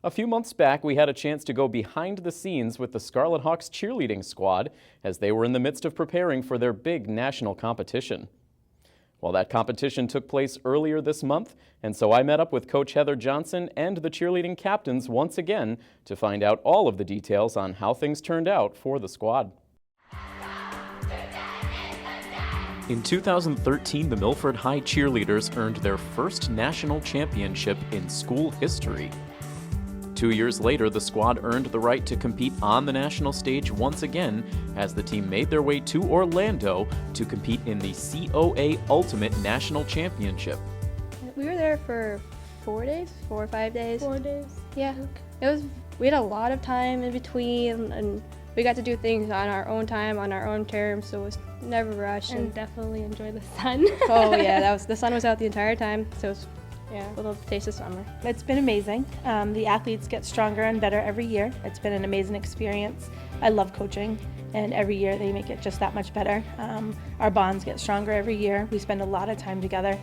A few months back, we had a chance to go behind the scenes with the Scarlet Hawks cheerleading squad as they were in the midst of preparing for their big national competition. Well, that competition took place earlier this month, and so I met up with Coach Heather Johnson and the cheerleading captains once again to find out all of the details on how things turned out for the squad. In 2013, the Milford High Cheerleaders earned their first national championship in school history. 2 years later, the squad earned the right to compete on the national stage once again as the team made their way to Orlando to compete in the COA Ultimate National Championship. We were there for 4 days, 4 or 5 days. 4 days. Yeah, we had a lot of time in between, and we got to do things on our own time, on our own terms, so it was never rushed. And definitely enjoy the sun. Oh yeah, the sun was out the entire time, so it was a little taste of summer. It's been amazing. The athletes get stronger and better every year. It's been an amazing experience. I love coaching, and every year they make it just that much better. Our bonds get stronger every year. We spend a lot of time together,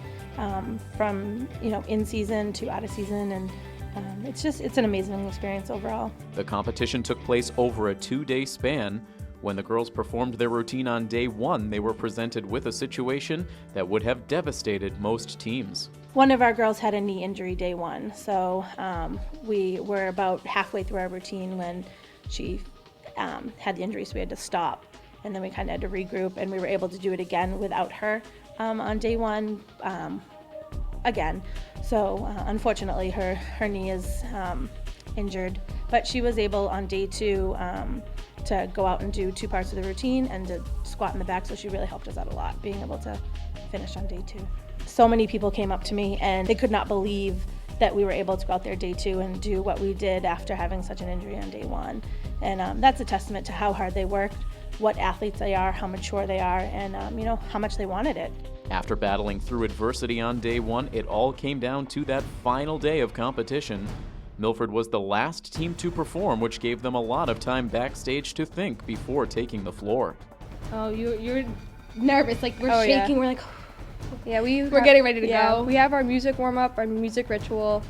from in season to out of season, and it's an amazing experience overall. The competition took place over a 2-day span. When the girls performed their routine on day one, they were presented with a situation that would have devastated most teams. One of our girls had a knee injury day one, so we were about halfway through our routine when she had the injury, so we had to stop, and then we kind of had to regroup, and we were able to do it again without her on day one again. So unfortunately, her knee is injured, but she was able on day two to go out and do 2 parts of the routine and to squat in the back, so she really helped us out a lot, being able to finish on day 2. So many people came up to me and they could not believe that we were able to go out there day 2 and do what we did after having such an injury on day 1. And that's a testament to how hard they worked, what athletes they are, how mature they are, and how much they wanted it. After battling through adversity on day 1, it all came down to that final day of competition. Milford was the last team to perform, which gave them a lot of time backstage to think before taking the floor. Oh, you're nervous, like we're shaking, yeah. we're like, yeah, we're getting ready to go. We have our music warm-up, our music ritual.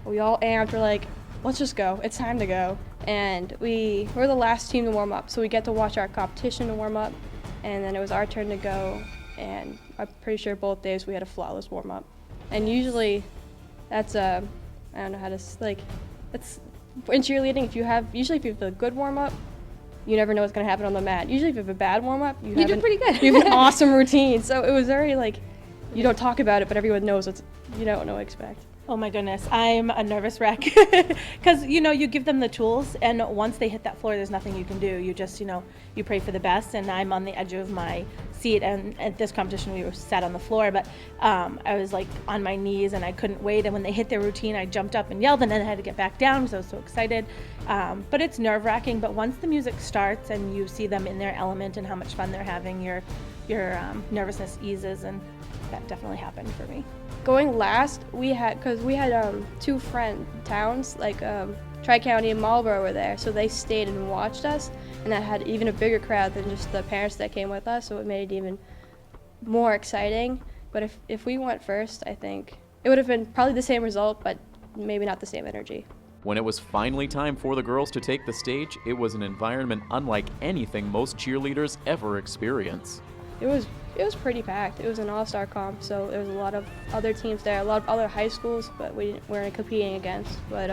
We all amped, we're like, let's just go, it's time to go. And we're the last team to warm up, so we get to watch our competition to warm up, and then it was our turn to go, and I'm pretty sure both days we had a flawless warm-up. And usually that's I don't know how to, it's, in cheerleading, if you have a good warm-up, you never know what's going to happen on the mat. Usually if you have a bad warm-up, you do pretty good. You have an awesome routine. So it was very, you don't talk about it, but everyone knows you don't know what to expect. Oh my goodness, I'm a nervous wreck because you give them the tools, and once they hit that floor, there's nothing you can do. You just you pray for the best, and I'm on the edge of my seat. And at this competition, we were sat on the floor, but I was on my knees and I couldn't wait. And when they hit their routine, I jumped up and yelled, and then I had to get back down because I was so excited. But it's nerve-wracking. But once the music starts and you see them in their element and how much fun they're having, your nervousness eases, and that definitely happened for me. Going last, we had 2 friend towns, Tri-County and Marlboro were there, so they stayed and watched us, and that had even a bigger crowd than just the parents that came with us, so it made it even more exciting. But if we went first, I think it would have been probably the same result, but maybe not the same energy. When it was finally time for the girls to take the stage, it was an environment unlike anything most cheerleaders ever experience. It was pretty packed. It was an all-star comp, so there was a lot of other teams there, a lot of other high schools, but we weren't competing against. But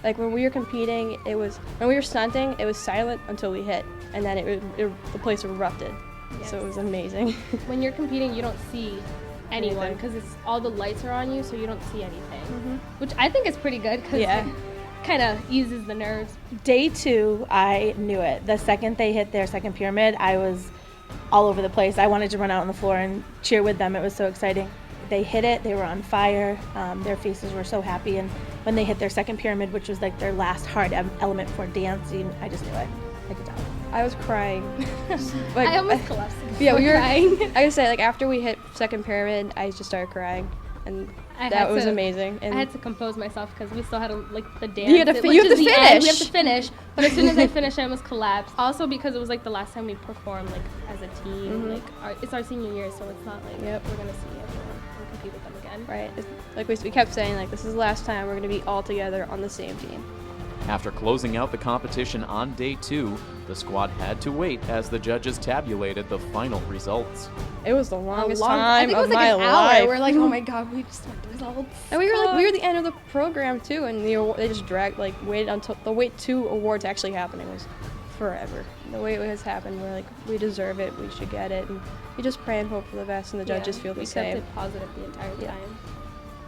when we were competing, when we were stunting, it was silent until we hit, and then the place erupted. Yes. So it was amazing. When you're competing, you don't see anyone because all the lights are on you, so you don't see anything, which I think is pretty good because it kind of eases the nerves. Day 2, I knew it. The second they hit their second pyramid, I was all over the place. I wanted to run out on the floor and cheer with them. It was so exciting. They hit it, they were on fire, their faces were so happy, and when they hit their second pyramid, which was their last hard element for dancing, I just knew it. I could tell. I was crying. I almost collapsed. Yeah, we were crying. I gotta say, after we hit second pyramid, I just started crying, and that was amazing. And I had to compose myself because we still had the dance. You have to finish. We have to finish. But as soon as I finished, I almost collapsed. Also because it was the last time we performed as a team. It's our senior year, so it's not we're gonna see everyone and compete with them again. again. Right. Like we kept saying, like, this is the last time we're going to be all together on the same team. After closing out the competition on day 2, the squad had to wait as the judges tabulated the final results. It was the longest I time think it was of like my an life. hour. We're like, oh my god, we just want the results. And we were the end of the program too, and they just waited until the wait 2 awards actually happening was forever. The way it has happened, we're like, we deserve it, we should get it, and you just pray and hope for the best, and the judges feel the same. We kept it positive the entire time.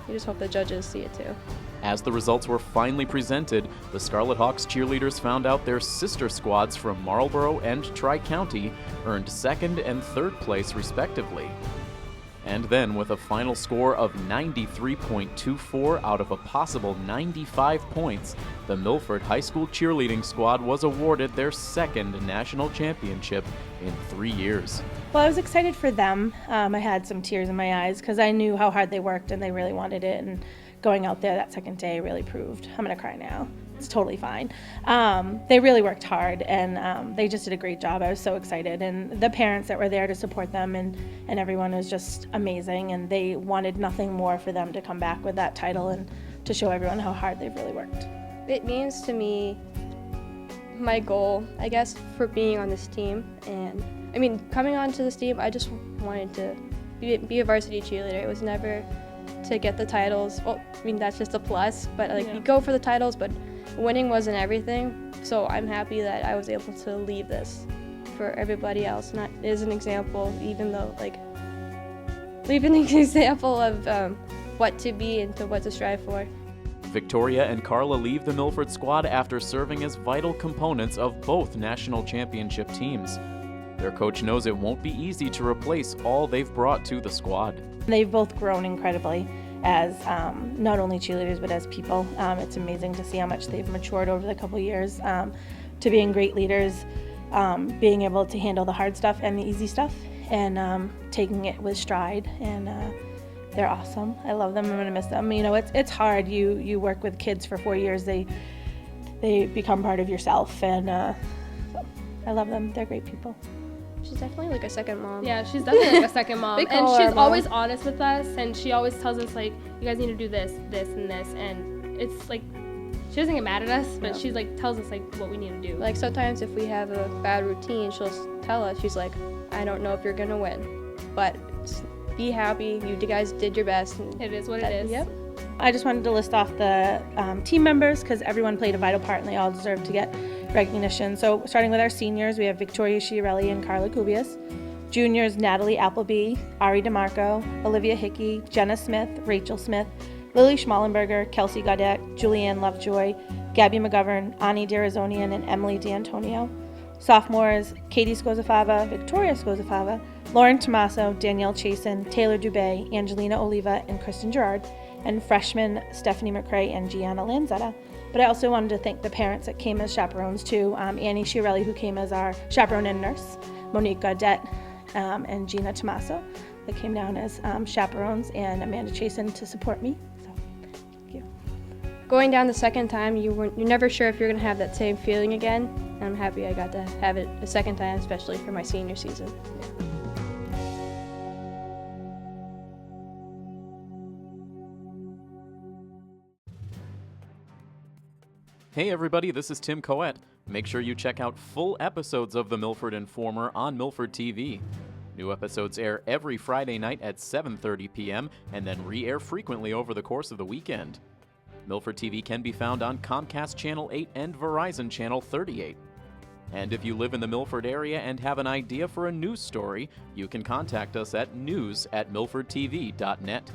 You just hope the judges see it too. As the results were finally presented, the Scarlet Hawks cheerleaders found out their sister squads from Marlboro and Tri-County earned 2nd and 3rd place respectively. And then, with a final score of 93.24 out of a possible 95 points, the Milford High School cheerleading squad was awarded their 2nd national championship in 3 years. Well, I was excited for them. I had some tears in my eyes because I knew how hard they worked and they really wanted it. And going out there that second day really proved. I'm going to cry now. It's totally fine. They really worked hard, and they just did a great job. I was so excited. And the parents that were there to support them and everyone was just amazing. And they wanted nothing more for them to come back with that title and to show everyone how hard they've really worked. It means to me my goal, I guess, for being on this team. And I mean, coming onto this team, I just wanted to be a varsity cheerleader. It was never to get the titles. Well, I mean, that's just a plus, but like you go for the titles, but winning wasn't everything. So I'm happy that I was able to leave this for everybody else. And that is an example, even though, like, leaving an example of what to be and to what to strive for. Victoria and Carla leave the Milford squad after serving as vital components of both national championship teams. Their coach knows it won't be easy to replace all they've brought to the squad. They've both grown incredibly as not only cheerleaders but as people. It's amazing to see how much they've matured over the couple years to being great leaders, being able to handle the hard stuff and the easy stuff, and taking it with stride. And they're awesome. I love them. I'm gonna miss them. You know, it's hard. You work with kids for 4 years. They become part of yourself, and I love them. They're great people. She's definitely like a second mom. Yeah, she's definitely like a second mom. We And call her she's mom. always honest with us, and she always tells us, like, you guys need to do this, this, and this. And it's like, she doesn't get mad at us, but she's like, tells us, like, what we need to do. Like, sometimes if we have a bad routine, she'll tell us, she's like, I don't know if you're gonna win, but just be happy, you guys did your best. And It is what it is. Yep. I just wanted to list off the team members because everyone played a vital part and they all deserve to get recognition. So starting with our seniors, we have Victoria Chiarelli and Carla Cubias. Juniors, Natalie Appleby, Ari DeMarco, Olivia Hickey, Jenna Smith, Rachel Smith, Lily Schmallenberger, Kelsey Gaudette, Julianne Lovejoy, Gabby McGovern, Ani D'Arizonian, and Emily D'Antonio. Sophomores, Katie Scozafava, Victoria Scozafava, Lauren Tommaso, Danielle Chasen, Taylor Dubé, Angelina Oliva, and Kristen Gerard. And freshmen Stephanie McCrae and Gianna Lanzetta. But I also wanted to thank the parents that came as chaperones too. Annie Chiarelli, who came as our chaperone and nurse, Monique Gaudette, and Gina Tommaso that came down as chaperones, and Amanda Chasen to support me. So, thank you. Going down the second time, you're never sure if you're gonna have that same feeling again. And I'm happy I got to have it a second time, especially for my senior season. Hey everybody, this is Tim Coette. Make sure you check out full episodes of The Milford Informer on Milford TV. New episodes air every Friday night at 7:30 p.m. and then re-air frequently over the course of the weekend. Milford TV can be found on Comcast Channel 8 and Verizon Channel 38. And if you live in the Milford area and have an idea for a news story, you can contact us at news@milfordtv.net.